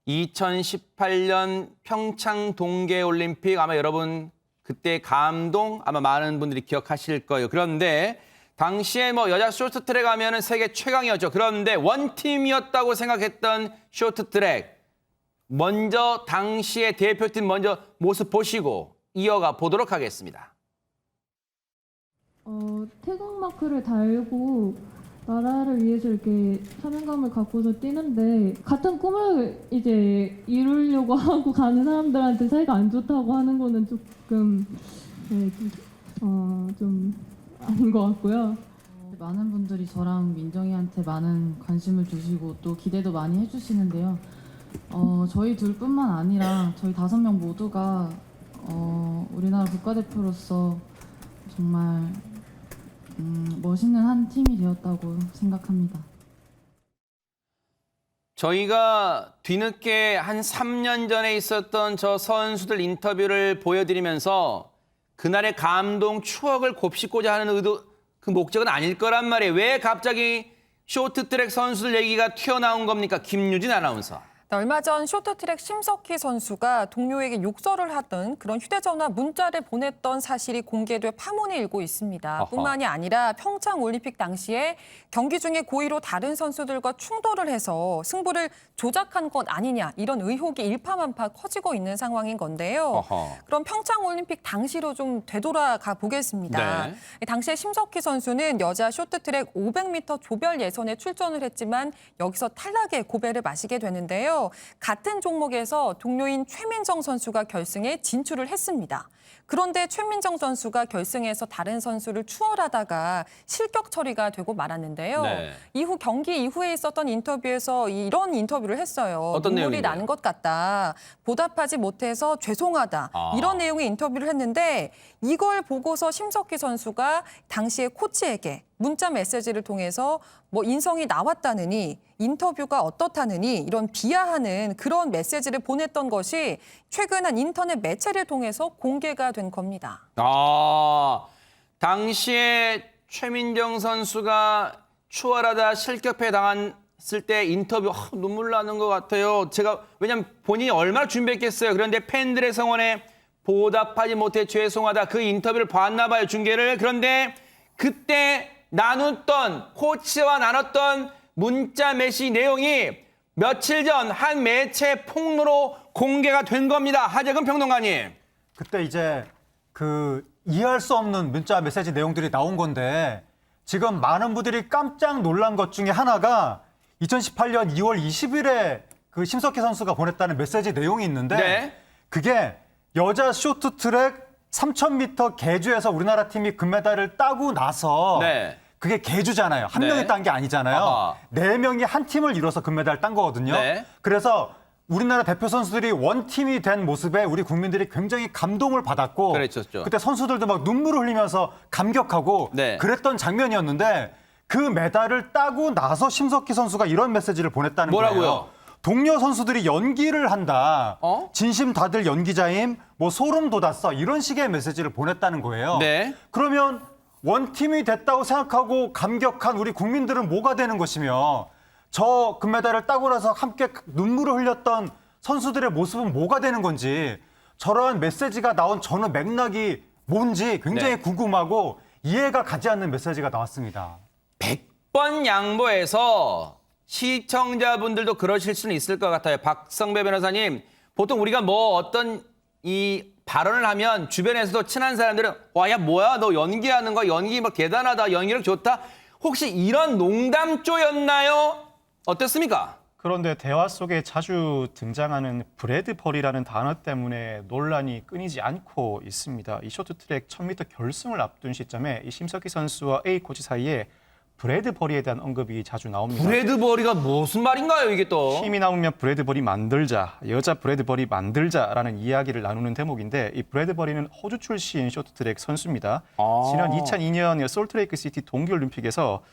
2018년 평창 동계올림픽 아마 여러분 그때 감동 아마 많은 분들이 기억하실 거예요. 그런데 당시에 뭐 여자 쇼트트랙 하면은 세계 최강이었죠. 그런데 원팀이었다고 생각했던 쇼트트랙 먼저 당시의 대표팀 먼저 모습 보시고 이어가 보도록 하겠습니다. 태극 마크를 달고 나라를 위해서 이렇게 사명감을 갖고서 뛰는데 같은 꿈을 이제 이루려고 하고 가는 사람들한테 사이가 안 좋다고 하는 거는 조금 좀 아닌 것 같고요. 많은 분들이 저랑 민정이한테 많은 관심을 주시고 또 기대도 많이 해주시는데요. 저희 둘뿐만 아니라 저희 5명 모두가 우리나라 국가대표로서 정말 멋있는 한 팀이 되었다고 생각합니다. 저희가 뒤늦게 한 3년 전에 있었던 저 선수들 인터뷰를 보여드리면서 그날의 감동, 추억을 곱씹고자 하는 의도, 그 목적은 아닐 거란 말이에요. 왜 갑자기 쇼트트랙 선수들 얘기가 튀어나온 겁니까? 김유진 아나운서. 얼마 전 쇼트트랙 심석희 선수가 동료에게 욕설을 하던 그런 휴대전화 문자를 보냈던 사실이 공개돼 파문이 일고 있습니다. 어허. 뿐만이 아니라 평창 올림픽 당시에 경기 중에 고의로 다른 선수들과 충돌을 해서 승부를 조작한 것 아니냐 이런 의혹이 일파만파 커지고 있는 상황인 건데요. 어허. 그럼 평창 올림픽 당시로 좀 되돌아가 보겠습니다. 네. 당시에 심석희 선수는 여자 쇼트트랙 500m 조별 예선에 출전을 했지만 여기서 탈락의 고배를 마시게 되는데요. 같은 종목에서 동료인 최민정 선수가 결승에 진출을 했습니다. 그런데 최민정 선수가 결승에서 다른 선수를 추월하다가 실격 처리가 되고 말았는데요. 네. 이후 경기 이후에 있었던 인터뷰에서 이런 인터뷰를 했어요. 어떤 눈물이 내용인가요? 나는 것 같다. 보답하지 못해서 죄송하다. 이런 내용의 인터뷰를 했는데 이걸 보고서 심석희 선수가 당시에 코치에게 문자 메시지를 통해서 뭐 인성이 나왔다느니 인터뷰가 어떻다느니 이런 비하하는 그런 메시지를 보냈던 것이 최근 한 인터넷 매체를 통해서 공개가 된 겁니다. 당시에 최민정 선수가 추월하다 실격패 당했을 때 인터뷰 눈물 나는 것 같아요. 제가 왜냐면 본인이 얼마나 준비했겠어요. 그런데 팬들의 성원에 보답하지 못해 죄송하다. 그 인터뷰를 봤나 봐요, 중계를. 그런데 그때 나눴던 코치와 나눴던 문자 메시지 내용이 며칠 전 한 매체 폭로로 공개가 된 겁니다. 하재근 평론가님. 그때 이제 그 이해할 수 없는 문자 메시지 내용들이 나온 건데 지금 많은 분들이 깜짝 놀란 것 중에 하나가 2018년 2월 20일에 그 심석희 선수가 보냈다는 메시지 내용이 있는데 네. 그게 여자 쇼트트랙 3000m 계주에서 우리나라 팀이 금메달을 따고 나서 네. 그게 계주잖아요. 한 네. 명이 딴 게 아니잖아요. 아하. 4명이 한 팀을 이뤄서 금메달을 딴 거거든요. 네. 그래서 우리나라 대표 선수들이 원팀이 된 모습에 우리 국민들이 굉장히 감동을 받았고 그랬었죠. 그때 선수들도 막 눈물을 흘리면서 감격하고 네. 그랬던 장면이었는데 그 메달을 따고 나서 심석희 선수가 이런 메시지를 보냈다는 뭐라고요? 거예요. 동료 선수들이 연기를 한다. 진심 다들 연기자임. 뭐 소름 돋았어. 이런 식의 메시지를 보냈다는 거예요. 네. 그러면 원팀이 됐다고 생각하고 감격한 우리 국민들은 뭐가 되는 것이며 저 금메달을 따고 나서 함께 눈물을 흘렸던 선수들의 모습은 뭐가 되는 건지 저러한 메시지가 나온 저는 맥락이 뭔지 굉장히 네. 궁금하고 이해가 가지 않는 메시지가 나왔습니다. 100번 양보해서 시청자분들도 그러실 수는 있을 것 같아요. 박성배 변호사님, 보통 우리가 뭐 어떤 이 발언을 하면 주변에서도 친한 사람들은 와, 야, 뭐야, 너 연기하는 거, 연기 막 대단하다, 연기력 좋다. 혹시 이런 농담조였나요? 어땠습니까? 그런데 대화 속에 자주 등장하는 브래드버리라는 단어 때문에 논란이 끊이지 않고 있습니다. 이 쇼트트랙 1000m 결승을 앞둔 시점에 이 심석희 선수와 A 코치 사이에 브래드버리에 대한 언급이 자주 나옵니다. 브래드버리가 무슨 말인가요, 이게 또? 힘이 나오면 브래드버리 만들자, 여자 브래드버리 만들자라는 이야기를 나누는 대목인데 이 브래드버리는 호주 출신 쇼트트랙 선수입니다. 지난 2002년 솔트레이크 시티 동계올림픽에서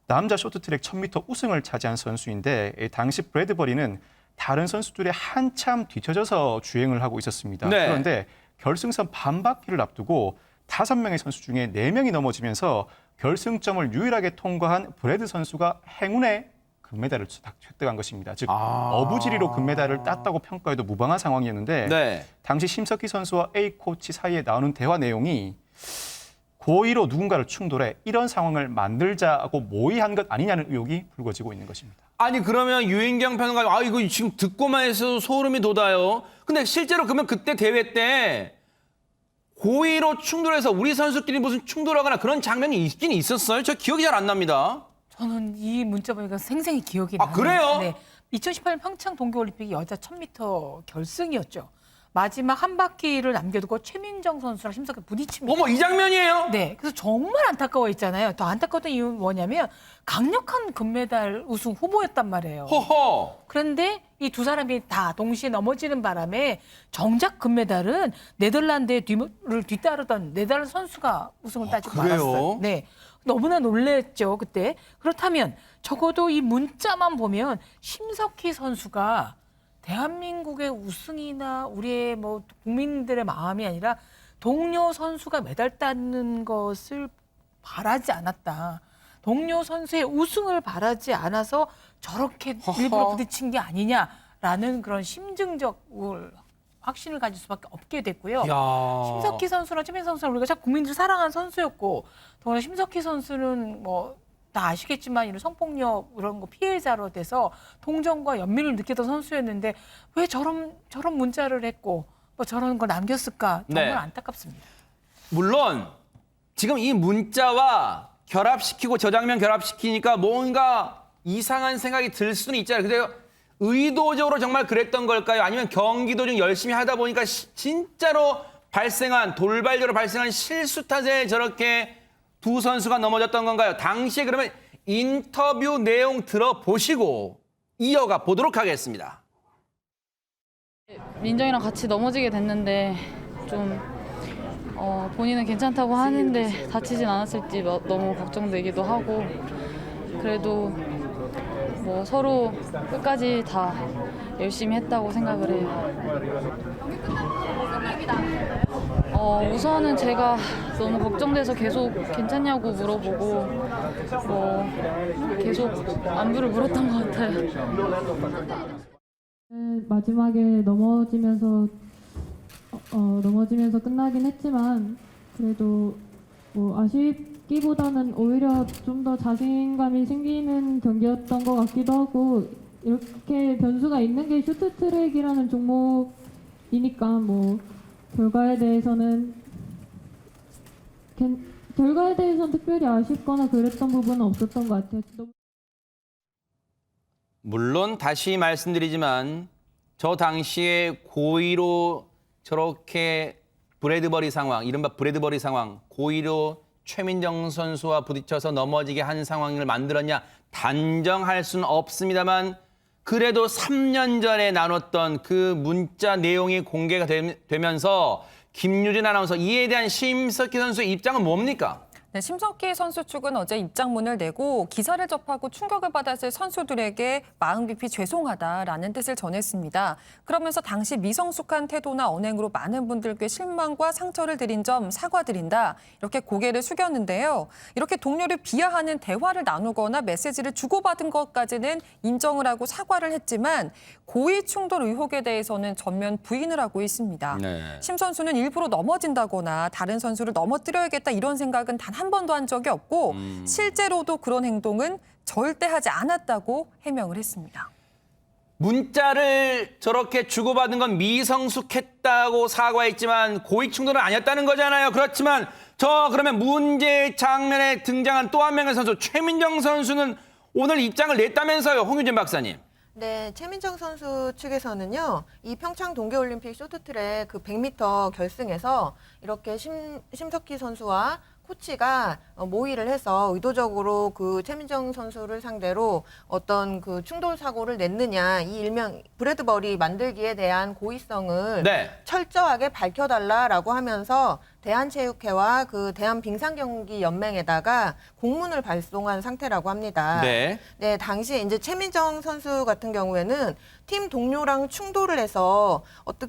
남자 쇼트트랙 1000m 우승을 차지한 선수인데 당시 브래드버리는 다른 선수들의 한참 뒤처져서 주행을 하고 있었습니다. 네. 그런데 결승선 반바퀴를 앞두고 5명의 선수 중에 4명이 넘어지면서 결승점을 유일하게 통과한 브래드 선수가 행운의 금메달을 획득한 것입니다. 즉 어부지리로 금메달을 땄다고 평가해도 무방한 상황이었는데 네. 당시 심석희 선수와 A 코치 사이에 나오는 대화 내용이 고의로 누군가를 충돌해 이런 상황을 만들자고 모의한 것 아니냐는 의혹이 불거지고 있는 것입니다. 아니 그러면 유인경 평론가 이거 지금 듣고만 해서 소름이 돋아요. 근데 실제로 그러면 그때 대회 때 고의로 충돌해서 우리 선수끼리 무슨 충돌하거나 그런 장면이 있긴 있었어요? 저 기억이 잘 안 납니다. 저는 이 문자 보니까 생생히 기억이 아, 나요. 그래요? 네. 2018년 평창 동계올림픽 여자 1000m 결승이었죠. 마지막 한 바퀴를 남겨두고 최민정 선수랑 심석희 부딪힙니다. 어머 이 장면이에요? 네, 그래서 정말 안타까워했잖아요. 더 안타까웠던 이유는 뭐냐면 강력한 금메달 우승 후보였단 말이에요. 허허. 그런데 이 두 사람이 다 동시에 넘어지는 바람에 정작 금메달은 네덜란드의 뒤를 뒤따르던 네덜란드 선수가 우승을 따지고 그래요? 말았어요. 네, 너무나 놀랬죠 그때. 그렇다면 적어도 이 문자만 보면 심석희 선수가 대한민국의 우승이나 우리의 뭐 국민들의 마음이 아니라 동료 선수가 메달 따는 것을 바라지 않았다. 동료 선수의 우승을 바라지 않아서 저렇게 일부러 부딪힌 게 아니냐라는 그런 심증적 확신을 가질 수밖에 없게 됐고요. 야. 심석희 선수랑 최민 선수는 우리가 참 국민들이 사랑하는 선수였고, 더구나 심석희 선수는 뭐 다 아시겠지만 이런 성폭력 이런 거 피해자로 돼서 동정과 연민을 느꼈던 선수였는데 왜 저런 문자를 했고 뭐 저런 걸 남겼을까 정말 네. 안타깝습니다. 물론 지금 이 문자와 결합시키고 저 장면 결합시키니까 뭔가 이상한 생각이 들 수는 있잖아요. 근데 의도적으로 정말 그랬던 걸까요? 아니면 경기 도중 열심히 하다 보니까 진짜로 돌발적으로 발생한 실수 탓에 저렇게 두 선수가 넘어졌던 건가요? 당시에 그러면 인터뷰 내용 들어보시고 이어가 보도록 하겠습니다. 민정이랑 같이 넘어지게 됐는데 좀 본인은 괜찮다고 하는데 다치진 않았을지 너무 걱정되기도 하고, 그래도 뭐 서로 끝까지 다 열심히 했다고 생각을 해요. 우선은 제가 너무 걱정돼서 계속 괜찮냐고 물어보고 뭐 계속 안부를 물었던 것 같아요. 마지막에 넘어지면서 끝나긴 했지만 그래도 뭐 아쉽기보다는 오히려 좀 더 자신감이 생기는 경기였던 것 같기도 하고, 이렇게 변수가 있는 게 쇼트트랙이라는 종목이니까 뭐 결과에 대해서는 특별히 아쉽거나 그랬던 부분은 없었던 것 같아요. 물론 다시 말씀드리지만 저 당시에 고의로 저렇게 이른바 브래드버리 상황, 고의로 최민정 선수와 부딪혀서 넘어지게 한 상황을 만들었냐 단정할 수는 없습니다만, 그래도 3년 전에 나눴던 그 문자 내용이 공개가 되면서 김유진 아나운서, 이에 대한 심석희 선수의 입장은 뭡니까? 네, 심석희 선수 측은 어제 입장문을 내고 기사를 접하고 충격을 받았을 선수들에게 마음 깊이 죄송하다라는 뜻을 전했습니다. 그러면서 당시 미성숙한 태도나 언행으로 많은 분들께 실망과 상처를 드린 점 사과드린다, 이렇게 고개를 숙였는데요. 이렇게 동료를 비하하는 대화를 나누거나 메시지를 주고받은 것까지는 인정을 하고 사과를 했지만 고의 충돌 의혹에 대해서는 전면 부인을 하고 있습니다. 네. 심 선수는 일부러 넘어진다거나 다른 선수를 넘어뜨려야겠다 이런 생각은 단 한 번도 한 적이 없고 실제로도 그런 행동은 절대 하지 않았다고 해명을 했습니다. 문자를 저렇게 주고받은 건 미성숙했다고 사과했지만 고의 충돌은 아니었다는 거잖아요. 그렇지만 그러면 문제 장면에 등장한 또 한 명의 선수 최민정 선수는 오늘 입장을 냈다면서요, 홍유진 박사님. 네, 최민정 선수 측에서는요, 이 평창 동계올림픽 쇼트트랙 그 100m 결승에서 이렇게 심석희 선수와 코치가 모의를 해서 의도적으로 그 최민정 선수를 상대로 어떤 그 충돌 사고를 냈느냐, 이 일명 브래드버리 만들기에 대한 고의성을 네. 철저하게 밝혀달라라고 하면서 대한체육회와 그 대한빙상경기연맹에다가 공문을 발송한 상태라고 합니다. 네. 네, 당시 이제 최민정 선수 같은 경우에는 팀 동료랑 충돌을 해서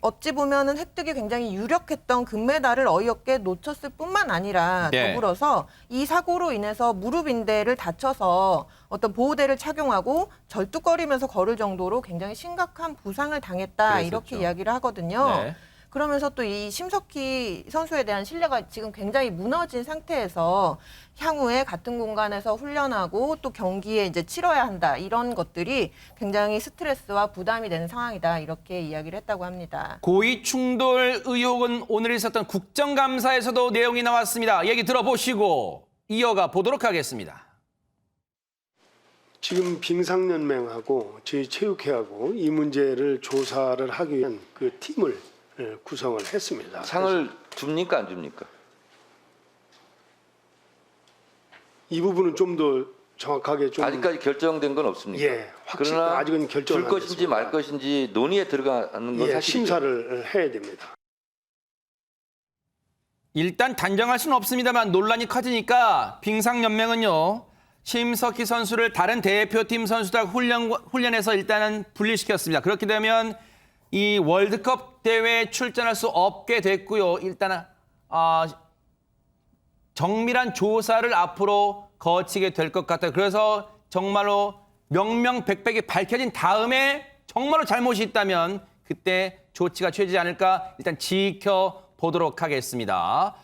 어찌 보면은 획득이 굉장히 유력했던 금메달을 어이없게 놓쳤을 뿐만 아니라 네. 더불어서 이 사고로 인해서 무릎 인대를 다쳐서 어떤 보호대를 착용하고 절뚝거리면서 걸을 정도로 굉장히 심각한 부상을 당했다 그랬었죠. 이렇게 이야기를 하거든요. 네. 그러면서 또 이 심석희 선수에 대한 신뢰가 지금 굉장히 무너진 상태에서 향후에 같은 공간에서 훈련하고 또 경기에 이제 치러야 한다 이런 것들이 굉장히 스트레스와 부담이 되는 상황이다 이렇게 이야기를 했다고 합니다. 고의 충돌 의혹은 오늘 있었던 국정감사에서도 내용이 나왔습니다. 얘기 들어보시고 이어가 보도록 하겠습니다. 지금 빙상연맹하고 저희 체육회하고 이 문제를 조사를 하기 위한 그 팀을 구성을 했습니다. 상을 줍니까 안 줍니까? 이 부분은 좀 더 정확하게 좀 아직까지 결정된 건 없습니까? 예, 확실히 그러나 아직은 결정은 줄 안 것인지 됐습니다. 말 것인지 논의에 들어가는 건 예, 사실이죠. 심사를 해야 됩니다. 일단 단정할 수는 없습니다만 논란이 커지니까 빙상연맹은요. 심석희 선수를 다른 대표팀 선수들 훈련에서 일단은 분리시켰습니다. 그렇게 되면 이 월드컵 대회에 출전할 수 없게 됐고요. 일단은 정밀한 조사를 앞으로 거치게 될 것 같아요. 그래서 정말로 명명백백이 밝혀진 다음에 정말로 잘못이 있다면 그때 조치가 취해지지 않을까 일단 지켜보도록 하겠습니다.